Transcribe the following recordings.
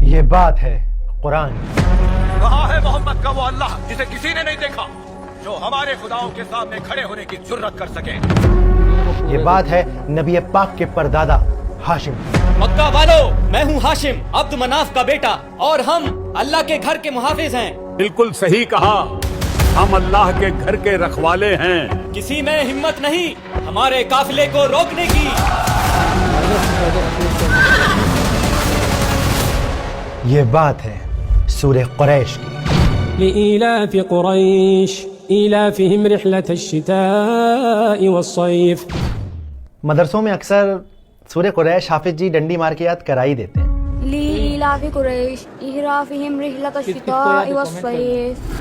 یہ بات ہے قرآن. کہاں ہے محمد کا وہ اللہ جسے کسی نے نہیں دیکھا، جو ہمارے خداؤں کے سامنے کھڑے ہونے کی جرت کر سکے؟ یہ بات ہے نبی پاک کے پردادا ہاشم. مکہ والو، میں ہوں ہاشم عبد مناف کا بیٹا، اور ہم اللہ کے گھر کے محافظ ہیں. بالکل صحیح کہا، ہم اللہ کے گھر کے رکھوالے ہیں. کسی میں ہمت نہیں ہمارے قافلے کو روکنے کی. یہ بات ہے سورہ قریش کی. لإيلاف قريش إيلافهم رحلة الشتاء والصيف. مدرسوں میں اکثر سورہ قریش حافظ جی ڈنڈی مار کے یاد کرا ہی دیتے ہیں. لإيلاف قريش إيلافهم رحلة الشتاء والصيف.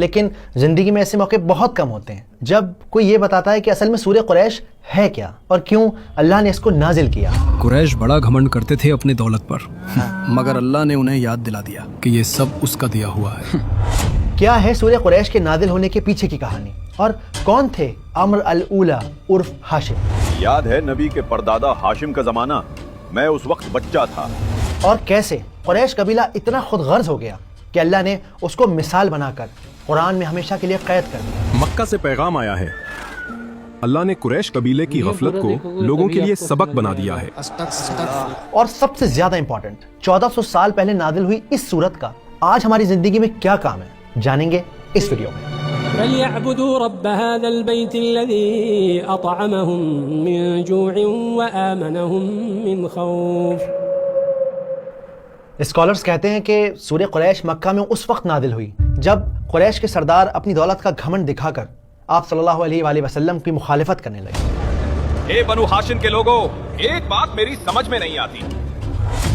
لیکن زندگی میں ایسے موقع بہت کم ہوتے ہیں جب کوئی یہ بتاتا ہے کہ اصل میں سورہ قریش ہے کیا اور کیوں اللہ نے اس کو نازل کیا. قریش بڑا گھمنڈ کرتے تھے اپنی دولت پر، مگر اللہ نے انہیں یاد دلا دیا کہ یہ سب اس کا دیا ہوا ہے. کیا ہے سورہ قریش کے نازل ہونے کے پیچھے کی کہانی، اور کون تھے عمرو الاولی عرف ہاشم؟ یاد ہے نبی کے پردادا ہاشم کا زمانہ، میں اس وقت بچہ تھا. اور کیسے قریش قبیلہ اتنا خود غرض ہو گیا کہ اللہ نے اس کو مثال بنا کر قرآن میں ہمیشہ کے لیے قید کر دیا. مکہ سے پیغام آیا ہے، اللہ نے قریش قبیلے کی غفلت کو لوگوں کے لیے سبق بنا دیا ہے. اور سب سے زیادہ امپورٹنٹ، 1400 سال پہلے نازل ہوئی اس سورت کا آج ہماری زندگی میں کیا کام ہے، جانیں گے اس ویڈیو میں. فليعبدوا رب هذا البيت الذي أطعمهم من جوع وآمنهم من خوف. اسکالرز کہتے ہیں کہ سورہ قریش مکہ میں اس وقت نازل ہوئی جب قریش کے سردار اپنی دولت کا گھمنڈ دکھا کر آپ صلی اللہ علیہ وآلہ وسلم کی مخالفت کرنے لگے. اے بنو ہاشم کے لوگوں، ایک بات میری سمجھ میں نہیں آتی.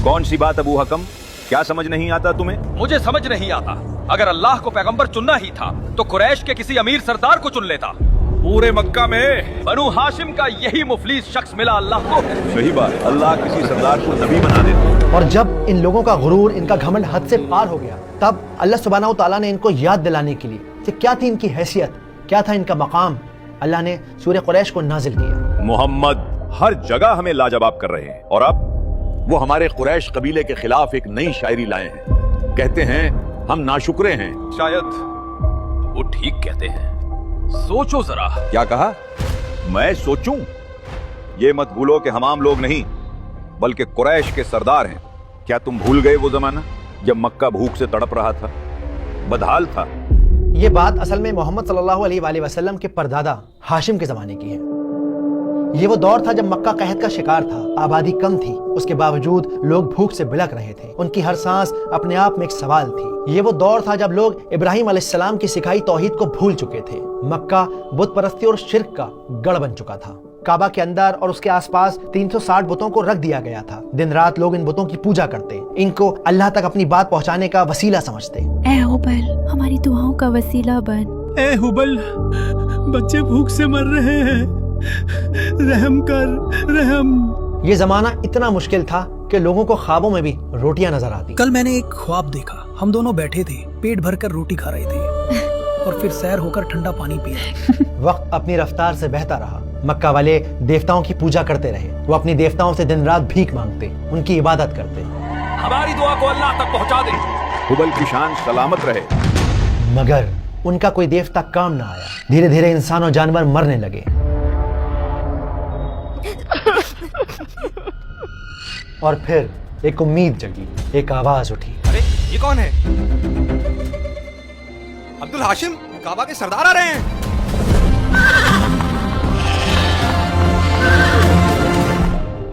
کون سی بات ابو حکم؟ کیا سمجھ نہیں آتا تمہیں؟ مجھے سمجھ نہیں آتا، اگر اللہ کو پیغمبر چننا ہی تھا تو قریش کے کسی امیر سردار کو چن لیتا. پورے مکہ میں بنو ہاشم کا یہی مفلس شخص ملا اللہ کو. صحیح بات، اللہ کسی سردار کو نبی بنا دیتا. اور جب ان لوگوں کا غرور، ان کا گھمنڈ حد سے پار ہو گیا، تب اللہ سبحانہ و تعالیٰ نے ان کو یاد دلانے کے لیے کہ کیا تھی ان کی حیثیت، کیا تھا ان کا مقام، اللہ نے سورہ قریش کو نازل کیا. محمد ہر جگہ ہمیں لاجواب کر رہے ہیں، اور اب وہ ہمارے قریش قبیلے کے خلاف ایک نئی شاعری لائے ہیں. کہتے ہیں ہم ناشکرے ہیں. شاید وہ ٹھیک کہتے ہیں. سوچو ذرا. کیا کہا؟ میں سوچوں؟ یہ مت بھولو کہ ہم عام لوگ نہیں بلکہ قریش کے سردار ہیں. کیا تم بھول گئے وہ زمانہ جب مکہ بھوک سے تڑپ رہا تھا، بدحال تھا؟ یہ بات اصل میں محمد صلی اللہ علیہ وآلہ وسلم کے پردادا ہاشم کے زمانے کی ہے. یہ وہ دور تھا جب مکہ قحط کا شکار تھا، آبادی کم تھی، اس کے باوجود لوگ بھوک سے بلک رہے تھے، ان کی ہر سانس اپنے آپ میں ایک سوال تھی. یہ وہ دور تھا جب لوگ ابراہیم علیہ السلام کی سکھائی توحید کو بھول چکے تھے. مکہ بت پرستی اور شرک کا گڑھ بن چکا تھا. کعبہ کے اندر اور اس کے آس پاس 360 بتوں کو رکھ دیا گیا تھا. دن رات لوگ ان بتوں کی پوجا کرتے، ان کو اللہ تک اپنی بات پہنچانے کا وسیلہ سمجھتے. اے حبل، ہماری دعاؤں کا وسیلہ بن. اے حبل، بچے بھوک سے مر رہے ہیں، رحم کر، رحم. یہ زمانہ اتنا مشکل تھا کہ لوگوں کو خوابوں میں بھی روٹیاں نظر آتی. کل میں نے ایک خواب دیکھا، ہم دونوں بیٹھے تھے، پیٹ بھر کر روٹی کھا رہے تھے اور پھر سیر ہو کر ٹھنڈا پانی پیا. وقت اپنی رفتار سے بہتا رہا. مکہ والے دیوتاؤں کی پوجا کرتے رہے. وہ اپنی دیوتاؤں سے دن رات بھیک مانگتے، ان کی عبادت کرتے. ہماری دعا کو اللہ تک پہنچا دے. حبل کی شان سلامت رہے. مگر ان کا کوئی دیوتا کام نہ آیا. دھیرے دھیرے انسان و جانور مرنے لگے اور پھر ایک امید جگی، ایک آواز اٹھی. ارے یہ کون ہے؟ عبد الہاشم، کعبہ کے سردار آ رہے ہیں.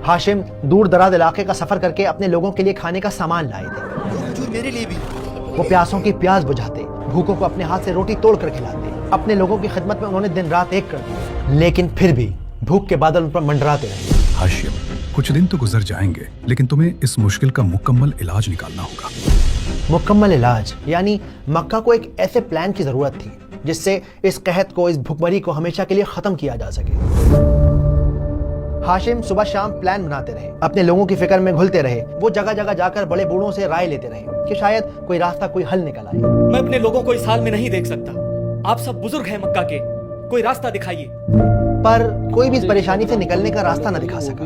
ہاشم دور دراز علاقے کا سفر کر کے اپنے لوگوں کے لیے کھانے کا سامان لائے تھے. میرے لیے بھی. وہ پیاسوں کی پیاس بجھاتے، بھوکوں کو اپنے ہاتھ سے روٹی توڑ کر کھلاتے. اپنے لوگوں کی خدمت میں انہوں نے دن رات ایک کر دیا، لیکن پھر بھی بھوک کے بادل ان پر منڈراتے رہے. ہاشم، کچھ دن تو گزر جائیں گے لیکن تمہیں اس مشکل کا مکمل علاج نکالنا ہوگا. مکمل علاج یعنی مکہ کو ایک ایسے پلان کی ضرورت تھی جس سے اس قحط کو، اس بھوکمری کو ہمیشہ کے لیے ختم کیا جا سکے. ہاشم صبح شام پلان بناتے رہے، اپنے لوگوں کی فکر میں گھلتے رہے. وہ جگہ جگہ جا کر بڑے بوڑھوں سے رائے لیتے رہے کہ شاید کوئی راستہ، کوئی حل نکل آئے. میں اپنے لوگوں کو اس حال میں نہیں دیکھ سکتا. آپ سب بزرگ ہیں مکہ کے، کوئی راستہ دکھائیے. پر کوئی بھی اس پریشانی سے نکلنے کا راستہ نہ دکھا سکا.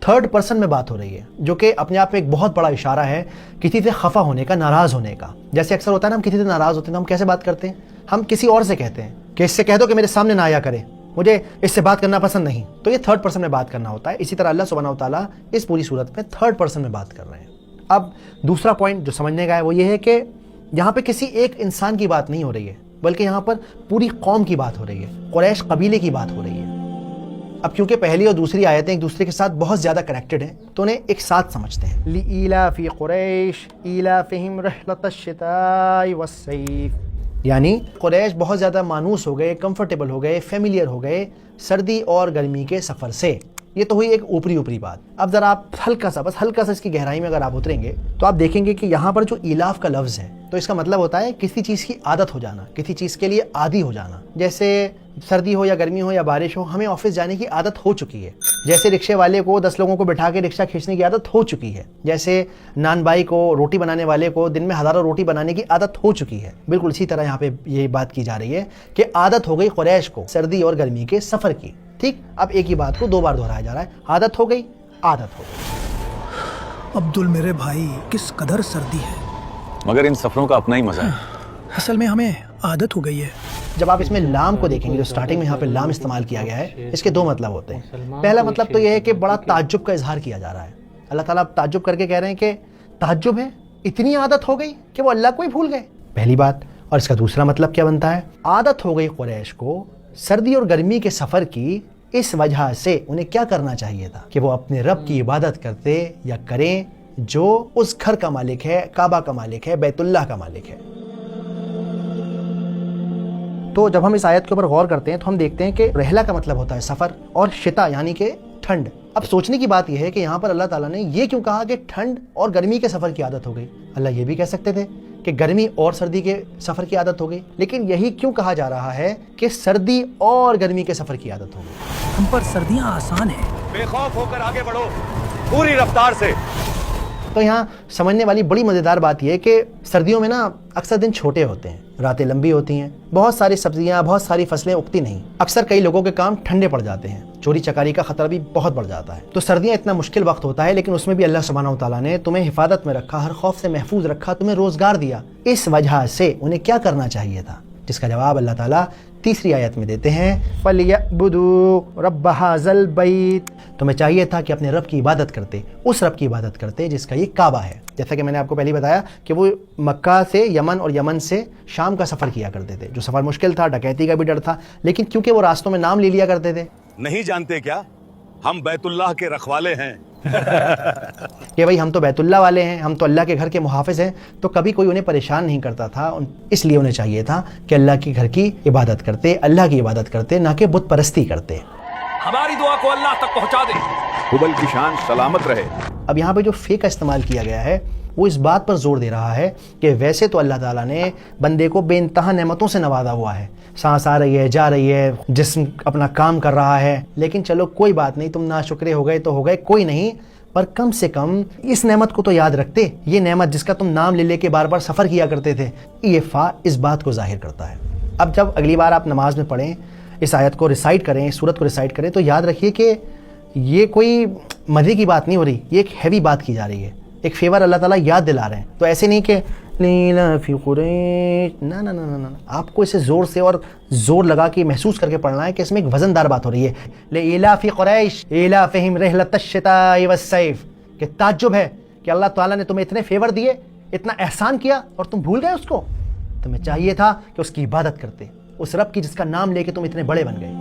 تھرڈ پرسن میں بات ہو رہی ہے، جو کہ اپنے آپ میں ایک بہت بڑا اشارہ ہے کسی سے خفا ہونے کا، ناراض ہونے کا. جیسے اکثر ہوتا ہے نا، ہم کسی سے ناراض ہوتے ہیں تو ہم کیسے بات کرتے ہیں؟ ہم کسی اور سے کہتے ہیں کہ اس سے کہہ دو کہ میرے سامنے نہ آیا کرے، مجھے اس سے بات کرنا پسند نہیں. تو یہ تھرڈ پرسن میں بات کرنا ہوتا ہے. اسی طرح اللہ سبحانہ و تعالیٰ اس پوری صورت میں تھرڈ پرسن میں بات کر رہے ہیں. اب دوسرا پوائنٹ جو سمجھنے کا ہے وہ یہ ہے کہ یہاں پہ کسی ایک انسان کی بات نہیں ہو رہی ہے، بلکہ یہاں پر پوری قوم کی بات ہو رہی ہے، قریش قبیلے کی بات ہو رہی ہے. اب کیونکہ پہلی اور دوسری آیتیں ایک دوسرے کے ساتھ بہت زیادہ کنیکٹڈ ہیں تو انہیں ایک ساتھ سمجھتے ہیں. لِإِيلَافِ قُرَيْشٍ إِيلَافِهِمْ رِحْلَةَ الشِّتَاءِ وَالصَّيْفِ، یعنی قریش بہت زیادہ مانوس ہو گئے، کمفرٹیبل ہو گئے، فیملیئر ہو گئے سردی اور گرمی کے سفر سے. یہ تو ہوئی ایک اوپری بات. اب ذرا آپ ہلکا سا اس کی گہرائی میں اگر آپ اتریں گے تو آپ دیکھیں گے کہ یہاں پر جو ایلاف کا لفظ ہے تو اس کا مطلب ہوتا ہے کسی چیز کی عادت ہو جانا، کسی چیز کے لیے عادی ہو جانا. جیسے سردی ہو یا گرمی ہو یا بارش ہو، ہمیں آفس جانے کی عادت ہو چکی ہے. جیسے رکشے والے کو 10 لوگوں کو بٹھا کے رکشہ کھینچنے کی عادت ہو چکی ہے. جیسے نان بائی کو، روٹی بنانے والے کو دن میں ہزاروں روٹی بنانے کی عادت ہو چکی ہے. بالکل اسی طرح یہاں پہ یہ بات کی جا رہی ہے کہ عادت ہو گئی قریش کو سردی اور گرمی کے سفر کی. ٹھیک، اب ایک ہی بات کو 2 بار دہرایا جا رہا ہے. عادت ہو گئی. عبدل میرے بھائی، کس قدر سردی ہے، مگر ان سفروں کا اپنا ہی مزہ ہے. اصل میں ہمیں عادت ہو گئی ہے. جب آپ اس میں لام کو دیکھیں گے، جو سٹارٹنگ میں یہاں پہ لام استعمال کیا گیا ہے، اس کے 2 مطلب ہوتے ہیں. پہلا مطلب تو یہ ہے کہ بڑا تعجب کا اظہار کیا جا رہا ہے. اللہ تعالیٰ تعجب کر کے کہہ رہے ہیں کہ تعجب ہے، اتنی عادت ہو گئی کہ وہ اللہ کو ہی بھول گئے. پہلی بات. اور اس کا دوسرا مطلب کیا بنتا ہے؟ عادت ہو گئی قریش کو سردی اور گرمی کے سفر کی، اس وجہ سے انہیں کیا کرنا چاہیے تھا کہ وہ اپنے رب کی عبادت کرتے یا کریں جو اس گھر کا مالک ہے، کعبہ کا مالک ہے، بیت اللہ کا مالک ہے. تو جب ہم اس آیت کے اوپر غور کرتے ہیں تو ہم دیکھتے ہیں کہ رحلہ کا مطلب ہوتا ہے سفر، اور شتا یعنی کہ ٹھنڈ. اب سوچنے کی بات یہ ہے کہ یہاں پر اللہ تعالیٰ نے یہ کیوں کہا کہ ٹھنڈ اور گرمی کے سفر کی عادت ہو گئی؟ اللہ یہ بھی کہہ سکتے تھے کہ گرمی اور سردی کے سفر کی عادت ہو گئی، لیکن یہی کیوں کہا جا رہا ہے کہ سردی اور گرمی کے سفر کی عادت ہو گئی؟ ہم پر سردیاں آسان ہیں. بے خوف ہو کر آگے بڑھو پوری رفتار سے. تو یہاں سمجھنے والی بڑی مزیدار بات یہ ہے کہ سردیوں میں نا اکثر دن چھوٹے ہوتے ہیں، راتیں لمبی ہوتی ہیں، بہت ساری سبزیاں، بہت ساری فصلیں اگتی نہیں. اکثر کئی لوگوں کے کام ٹھنڈے پڑ جاتے ہیں، چوری چکاری کا خطرہ بھی بہت بڑھ جاتا ہے. تو سردیاں اتنا مشکل وقت ہوتا ہے، لیکن اس میں بھی اللہ سبحانہ و تعالیٰ نے تمہیں حفاظت میں رکھا، ہر خوف سے محفوظ رکھا، تمہیں روزگار دیا. اس وجہ سے انہیں کیا کرنا چاہیے تھا؟ جس کا جواب اللہ تعالیٰ تیسری آیت میں دیتے ہیں، فَلْيَعْبُدُوا رَبَّ هَذَا الْبَيْتِ. تمہیں چاہیے تھا کہ اپنے رب کی عبادت کرتے، اس رب کی عبادت کرتے جس کا یہ کعبہ ہے. جیسا کہ میں نے آپ کو پہلے بتایا کہ وہ مکہ سے یمن اور یمن سے شام کا سفر کیا کرتے تھے، جو سفر مشکل تھا، ڈکیتی کا بھی ڈر تھا، لیکن کیونکہ وہ راستوں میں نام لے لیا کرتے تھے. نہیں جانتے کیا ہم بیت اللہ کے رکھوالے ہیں کہ بھائی ہم تو بیت اللہ والے ہیں، ہم تو اللہ کے گھر کے محافظ ہیں. تو کبھی کوئی انہیں پریشان نہیں کرتا تھا. اس لیے انہیں چاہیے تھا کہ اللہ کے گھر کی عبادت کرتے، اللہ کی عبادت کرتے، نہ کہ بت پرستی کرتے. ہماری دعا کو اللہ تک پہنچا دے. حبل کی شان سلامت رہے. اب یہاں پہ جو فے کا استعمال کیا گیا ہے وہ اس بات پر زور دے رہا ہے کہ ویسے تو اللہ تعالیٰ نے بندے کو بے انتہا نعمتوں سے نوازا ہوا ہے، سانس آ رہی ہے، جا رہی ہے، جسم اپنا کام کر رہا ہے، لیکن چلو کوئی بات نہیں، تم ناشکرے ہو گئے تو ہو گئے، کوئی نہیں، پر کم سے کم اس نعمت کو تو یاد رکھتے. یہ نعمت جس کا تم نام لے لے کے بار بار سفر کیا کرتے تھے، یہ فا اس بات کو ظاہر کرتا ہے. اب جب اگلی بار آپ نماز میں پڑھیں، اس آیت کو ریسائٹ کریں، اس سورت کو ریسائٹ کریں، تو یاد رکھیے کہ یہ کوئی مزے کی بات نہیں ہو رہی، یہ ایک ہیوی بات کی جا رہی ہے، ایک فیور اللہ تعالیٰ یاد دلا رہے ہیں. تو ایسے نہیں کہ فی قریش، نہ نہ نہ نہ، آپ کو اسے زور سے اور زور لگا کے محسوس کر کے پڑھنا ہے کہ اس میں ایک وزن دار بات ہو رہی ہے. لإیلاف قریش ایلافہم رحلۃ الشتاء والصیف، کہ تعجب ہے کہ اللہ تعالیٰ نے تمہیں اتنے فیور دیے، اتنا احسان کیا اور تم بھول گئے اس کو. تمہیں چاہیے تھا کہ اس کی عبادت کرتے، اس رب کی جس کا نام لے کے تم اتنے بڑے بن گئے.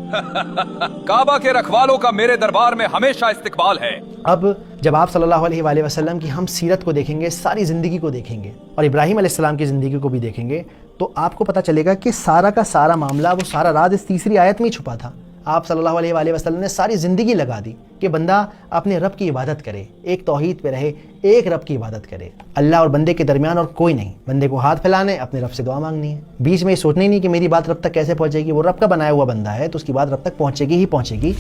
کعبہ کے رکھوالوں کا میرے دربار میں ہمیشہ استقبال ہے. اب جب آپ صلی اللہ علیہ وآلہ وسلم کی ہم سیرت کو دیکھیں گے، ساری زندگی کو دیکھیں گے، اور ابراہیم علیہ السلام کی زندگی کو بھی دیکھیں گے، تو آپ کو پتہ چلے گا کہ سارا کا سارا معاملہ، وہ سارا راز اس تیسری آیت میں ہی چھپا تھا. آپ صلی اللہ علیہ وآلہ وسلم نے ساری زندگی لگا دی کہ بندہ اپنے رب کی عبادت کرے، ایک توحید پہ رہے، ایک رب کی عبادت کرے. اللہ اور بندے کے درمیان اور کوئی نہیں، بندے کو ہاتھ پھیلانے، اپنے رب سے دعا مانگنی ہے. بیچ میں یہ سوچنا ہی نہیں کہ میری بات رب تک کیسے پہنچے گی. وہ رب کا بنایا ہوا بندہ ہے تو اس کی بات رب تک پہنچے گی ہی پہنچے گی.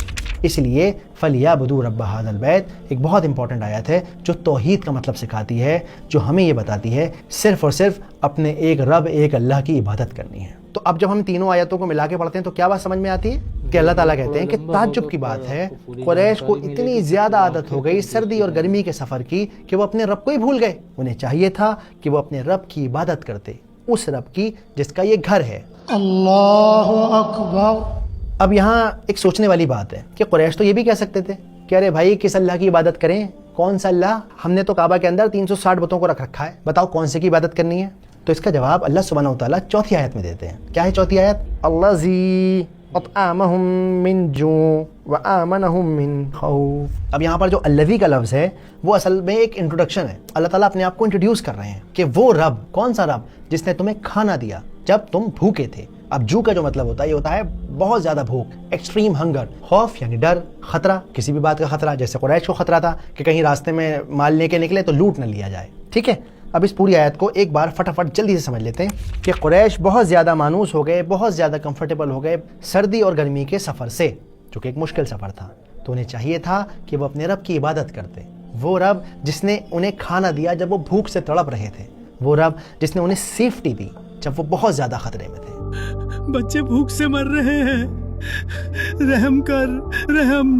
اس لیے فَلْيَعْبُدُوا رَبَّ هَذَا الْبَيْتِ ایک بہت امپورٹنٹ آیت ہے جو توحید کا مطلب سکھاتی ہے، جو ہمیں یہ بتاتی ہے صرف اور صرف اپنے ایک رب، ایک اللہ کی عبادت کرنی ہے۔ تو اب جب ہم تینوں آیتوں کو ملا کے پڑھتے ہیں تو کیا بات سمجھ میں آتی ہے کہ اللہ تعالیٰ کہتے ہیں کہ تعجب کی بات ہے، قریش کو اتنی زیادہ عادت ہو گئی سردی اور گرمی کے سفر کی کہ وہ اپنے رب کو ہی بھول گئے۔ انہیں چاہیے تھا کہ وہ اپنے رب کی عبادت کرتے، اس رب کی جس کا یہ گھر ہے۔ اللہ اکبر۔ اب یہاں ایک سوچنے والی بات ہے کہ قریش تو یہ بھی کہہ سکتے تھے کہ ارے بھائی کس اللہ کی عبادت کریں، کون سا اللہ، ہم نے تو کعبہ کے اندر 360 بتوں کو رکھ رکھا ہے، بتاؤ کون سے کی عبادت کرنی ہے؟ تو اس کا جواب اللہ سبحانہ وتعالیٰ چوتھی آیت میں دیتے ہیں۔ کیا ہے چوتھی آیت؟ الذی اطعمہم من جوع وآمنہم من خوف۔ اب یہاں پر جو الذی کا لفظ ہے وہ اصل میں ایک انٹروڈکشن ہے، اللہ تعالیٰ اپنے آپ کو انٹروڈیوس کر رہے ہیں کہ وہ رب، کون سا رب جس نے تمہیں کھانا دیا جب تم بھوکے تھے۔ اب جو کا جو مطلب ہوتا ہے یہ ہوتا ہے بہت زیادہ بھوک، ایکسٹریم ہنگر، خوف یعنی ڈر، خطرہ، کسی بھی بات کا خطرہ، جیسے قریش کو خطرہ تھا کہ کہیں راستے میں مال لے کے نکلے تو لوٹ نہ لیا جائے، ٹھیک ہے۔ اب اس پوری آیت کو ایک بار فٹافٹ جلدی سے سمجھ لیتے ہیں کہ قریش بہت زیادہ مانوس ہو گئے، بہت زیادہ کمفرٹیبل ہو گئے سردی اور گرمی کے سفر سے، جو کہ ایک مشکل سفر تھا، تو انہیں چاہیے تھا کہ وہ اپنے رب کی عبادت کرتے، وہ رب جس نے انہیں کھانا دیا جب وہ بھوک سے تڑپ رہے تھے، وہ رب جس نے انہیں سیفٹی دی جب وہ بہت زیادہ خطرے میں تھے۔ بچے بھوک سے مر رہے ہیں، رحم کر، رحم۔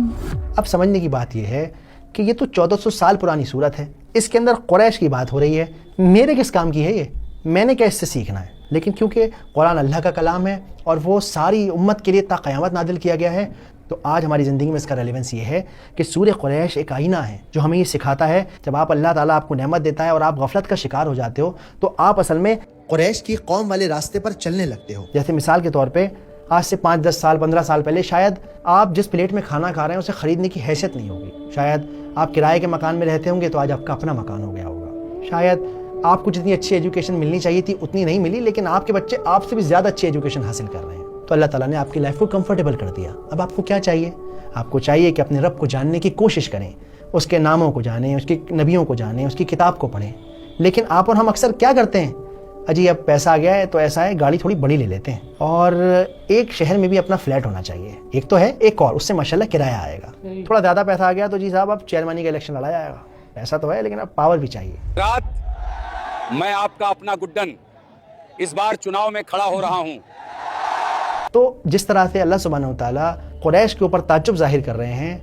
اب سمجھنے کی بات یہ ہے کہ یہ تو 1400 سال پرانی صورت ہے، اس کے اندر قریش کی بات ہو رہی ہے، میرے کس کام کی ہے یہ، میں نے کیا اس سے سیکھنا ہے؟ لیکن کیونکہ قرآن اللہ کا کلام ہے اور وہ ساری امت کے لیے تا قیامت نازل کیا گیا ہے، تو آج ہماری زندگی میں اس کا ریلیونس یہ ہے کہ سورہ قریش ایک آئینہ ہے جو ہمیں یہ سکھاتا ہے جب آپ اللہ تعالیٰ آپ کو نعمت دیتا ہے اور آپ غفلت کا شکار ہو جاتے ہو تو آپ اصل میں قریش کی قوم والے راستے پر چلنے لگتے ہو۔ جیسے مثال کے طور پہ آج سے 5، 10 سال، 15 سال پہلے شاید آپ جس پلیٹ میں کھانا کھا رہے ہیں اسے خریدنے کی حیثیت نہیں ہوگی، شاید آپ کرائے کے مکان میں رہتے ہوں گے تو آج آپ کا اپنا مکان ہو گیا ہوگا، شاید آپ کو جتنی اچھی ایجوکیشن ملنی چاہیے تھی اتنی نہیں ملی، لیکن آپ کے بچے آپ سے بھی زیادہ اچھی ایجوکیشن حاصل کر رہے ہیں، تو اللہ تعالیٰ نے آپ کی لائف کو کمفرٹیبل کر دیا۔ اب آپ کو کیا چاہیے؟ آپ کو چاہیے کہ اپنے رب کو جاننے کی کوشش کریں، اس کے ناموں کو جانیں، اس کے نبیوں کو جانیں، اس کی کتاب کو پڑھیں۔ لیکن آپ اور ہم اکثر کیا کرتے ہیں؟ اجی اب پیسہ آ گیا ہے تو ایسا ہے گاڑی تھوڑی بڑی لے لیتے ہیں، اور ایک شہر میں بھی اپنا فلیٹ ہونا چاہیے، ایک تو ہے ایک اور اس سے ماشاءاللہ کرایہ آئے گا، تھوڑا زیادہ پیسہ آ گیا تو جی صاحب اب چیئرمانی کا الیکشن لڑا جائے گا، ایسا تو ہے لیکن اب پاور بھی چاہیے۔ رات میں آپ کا اپنا گڈن اس بار چناؤ میں کھڑا ہو رہا ہوں۔ تو جس طرح سے اللہ سبحانہ وتعالیٰ قریش کے اوپر تعجب ظاہر کر رہے ہیں،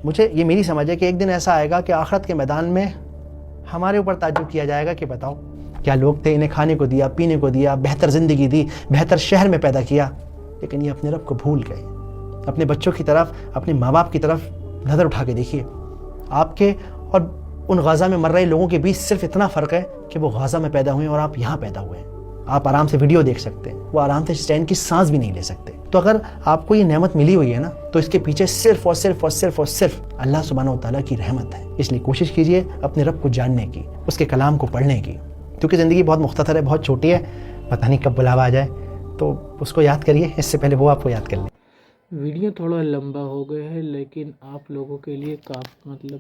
مجھے یہ میری سمجھ ہے کہ ایک دن ایسا آئے گا کہ آخرت کے میدان میں ہمارے اوپر تعجب کیا جائے گا کہ بتاؤ کیا لوگ تھے، انہیں کھانے کو دیا، پینے کو دیا، بہتر زندگی دی، بہتر شہر میں پیدا کیا، لیکن یہ اپنے رب کو بھول گئے۔ اپنے بچوں کی طرف، اپنے ماں باپ کی طرف نظر اٹھا کے دیکھیے، آپ کے اور ان غزہ میں مر رہے لوگوں کے بیچ صرف اتنا فرق ہے کہ وہ غزہ میں پیدا ہوئے اور آپ یہاں پیدا ہوئے ہیں۔ آپ آرام سے ویڈیو دیکھ سکتے ہیں، وہ آرام سے اسٹینڈ کی سانس بھی نہیں لے سکتے۔ تو اگر آپ کو یہ نعمت ملی ہوئی ہے نا تو اس کے پیچھے صرف اور صرف اور صرف اور صرف اللہ سبحانہ وتعالیٰ کی رحمت ہے۔ اس لیے کوشش کیجئے اپنے رب کو جاننے کی، اس کے کلام کو پڑھنے کی، کیونکہ زندگی بہت مختصر ہے، بہت چھوٹی ہے، پتہ نہیں کب بلاوا آ جائے، تو اس کو یاد کریے، اس سے پہلے وہ آپ کو یاد کر لیں۔ ویڈیو تھوڑا لمبا ہو گیا ہے لیکن آپ لوگوں کے لیے کافی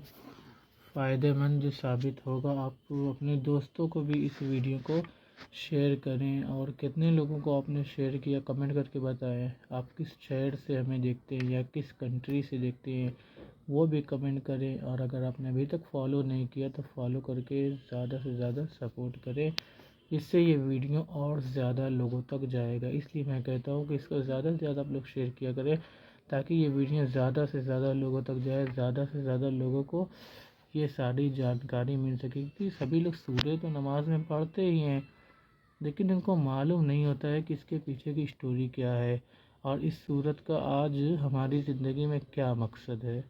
فائدہ مند جو ثابت ہوگا۔ آپ اپنے دوستوں کو بھی اس ویڈیو کو شیئر کریں، اور کتنے لوگوں کو آپ نے شیئر کیا کمنٹ کر کے بتائیں۔ آپ کس شہر سے ہمیں دیکھتے ہیں یا کس کنٹری سے دیکھتے ہیں وہ بھی کمنٹ کریں، اور اگر آپ نے ابھی تک فالو نہیں کیا تو فالو کر کے زیادہ سے زیادہ سپورٹ کریں، اس سے یہ ویڈیو اور زیادہ لوگوں تک جائے گا۔ اس لیے میں کہتا ہوں کہ اس کو زیادہ سے زیادہ آپ لوگ شیئر کیا کریں تاکہ یہ ویڈیو زیادہ سے زیادہ لوگوں تک جائے، زیادہ سے زیادہ لوگوں کو یہ ساری جانکاری مل سکے، کیونکہ سبھی لوگ سورہ تو نماز میں پڑھتے ہی ہیں لیکن ان کو معلوم نہیں ہوتا ہے کہ اس کے پیچھے کی اسٹوری کیا ہے، اور اس صورت کا آج ہماری زندگی میں کیا مقصد ہے،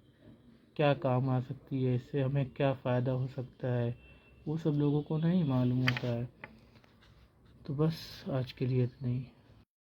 کیا کام آ سکتی ہے، اس سے ہمیں کیا فائدہ ہو سکتا ہے، وہ سب لوگوں کو نہیں معلوم ہوتا ہے۔ تو بس آج کے لیے اتنا ہی۔